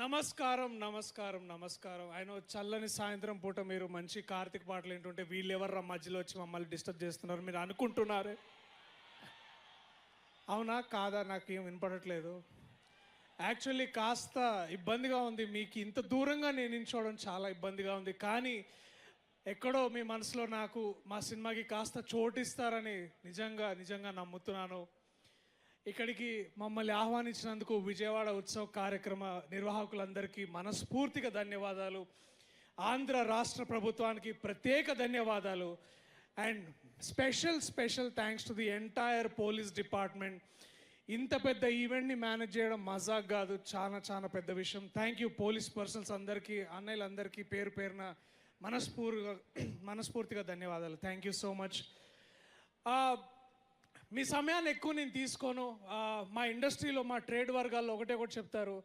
నమస్కారం నమస్కారం నమస్కారం. ఆయన చల్లని సాయంత్రం పూట మీరు మంచి కార్తీక పాటలు ఏంటంటే వీళ్ళెవర్రా మధ్యలో వచ్చి మమ్మల్ని డిస్టర్బ్ చేస్తున్నారు మీరు అనుకుంటున్నారు. అవునా కాదా నాకేం వినపడట్లేదు. యాక్చువల్లీ కాస్త ఇబ్బందిగా ఉంది, మీకు ఇంత దూరంగా నేను నించోవడం చాలా ఇబ్బందిగా ఉంది. కానీ ఎక్కడో మీ మనసులో నాకు మా సినిమాకి కాస్త చోటిస్తారని నిజంగా నిజంగా నమ్ముతున్నాను. ఇక్కడికి మమ్మల్ని ఆహ్వానించినందుకు విజయవాడ ఉత్సవ కార్యక్రమ నిర్వాహకులందరికీ మనస్ఫూర్తిగా ధన్యవాదాలు. ఆంధ్ర రాష్ట్ర ప్రభుత్వానికి ప్రత్యేక ధన్యవాదాలు. And special thanks to the entire police department. ఇంత పెద్ద ఈవెంట్ని మేనేజ్ చేయడం మజాక్ కాదు, చాలా చాలా పెద్ద విషయం. థ్యాంక్ యూ పోలీస్ పర్సన్స్ అందరికీ, అన్నయ్యలందరికీ పేరు పేరున మనస్ఫూర్తిగా ధన్యవాదాలు. Thank you so much. మీ సమయాన్ని ఎక్కువ నేను తీసుకోను. మా ఇండస్ట్రీలో మా ట్రేడ్ వర్గాల్లో ఒకటి చెప్తారు,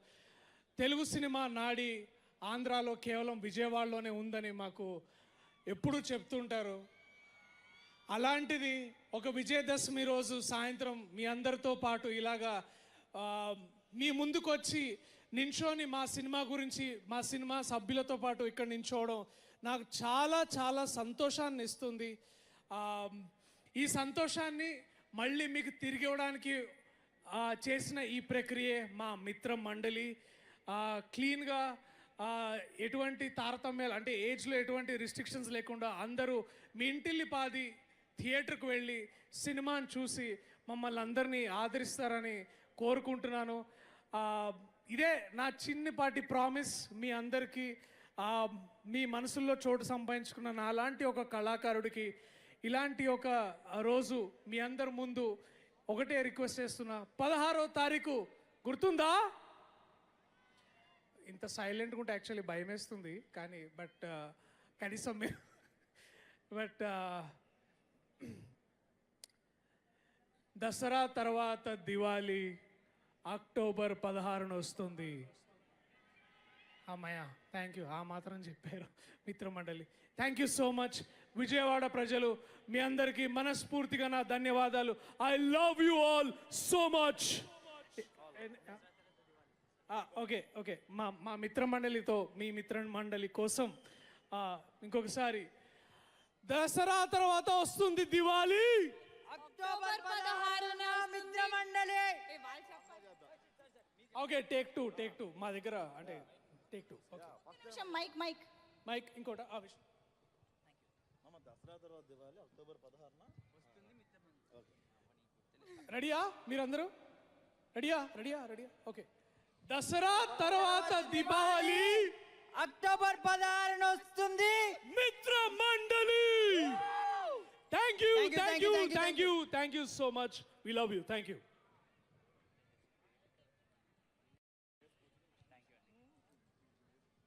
తెలుగు సినిమా నాడి ఆంధ్రాలో కేవలం విజయవాడలోనే ఉందని మాకు ఎప్పుడూ చెప్తుంటారు. అలాంటిది ఒక విజయదశమి రోజు సాయంత్రం మీ అందరితో పాటు ఇలాగా మీ ముందుకు వచ్చి నించోని మా సినిమా గురించి మా సినిమా సభ్యులతో పాటు ఇక్కడ నించోవడం నాకు చాలా చాలా సంతోషాన్ని ఇస్తుంది. ఈ సంతోషాన్ని మళ్ళీ మీకు తిరిగి ఇవ్వడానికి చేసిన ఈ ప్రక్రియే మా మిత్ర మండలి. క్లీన్గా ఎటువంటి తారతమ్యాలు అంటే ఏజ్లో ఎటువంటి రిస్ట్రిక్షన్స్ లేకుండా అందరూ మీ ఇంటిల్లి పాది థియేటర్కి వెళ్ళి సినిమాని చూసి మమ్మల్ని అందరినీ ఆదరిస్తారని కోరుకుంటున్నాను. ఇదే నా చిన్నపాటి ప్రామిస్ మీ అందరికీ. మీ మనసుల్లో చోటు సంపాదించుకున్న నాలాంటి ఒక కళాకారుడికి ఇలాంటి ఒక రోజు మీ అందరి ముందు ఒకటే రిక్వెస్ట్ చేస్తున్నా, 16వ తారీఖు గుర్తుందా? ఇంత సైలెంట్గా ఉంటే యాక్చువల్లీ భయం వేస్తుంది, కానీ కనీసం మీరు దసరా తర్వాత దివాళీ అక్టోబర్ 16న వస్తుంది. అమ్మయ్య థ్యాంక్ యూ, ఆ మాత్రం చెప్పారు మిత్రమండలి. Thank you so much. Vijayawada ప్రజలు మీ అందరికీ మనస్ఫూర్తిగా నా ధన్యవాదాలు. I love you all so much. Okay మా మిత్రమండలితో మీ మిత్రమండలి కోసం ఇంకొకసారి, దసరా తర్వాత వస్తుంది దివాళీ అక్టోబర్ 16న మిత్రమండలి. ఓకే టేక్ టూ మా దగ్గర అంటే టేక్ 2. మైక్ ఇంకోట ఆ విషయం. దసరా తర్వాత దివాళీ అక్టోబర్ 16న వస్తుంది మిత్రమండలి. రెడీయా మీరందరూ? రెడీయా? ఓకే. దసరా తర్వాత దీపావళి అక్టోబర్ 16న వస్తుంది మిత్రమండలి. Thank you so much. We love you. Thank you.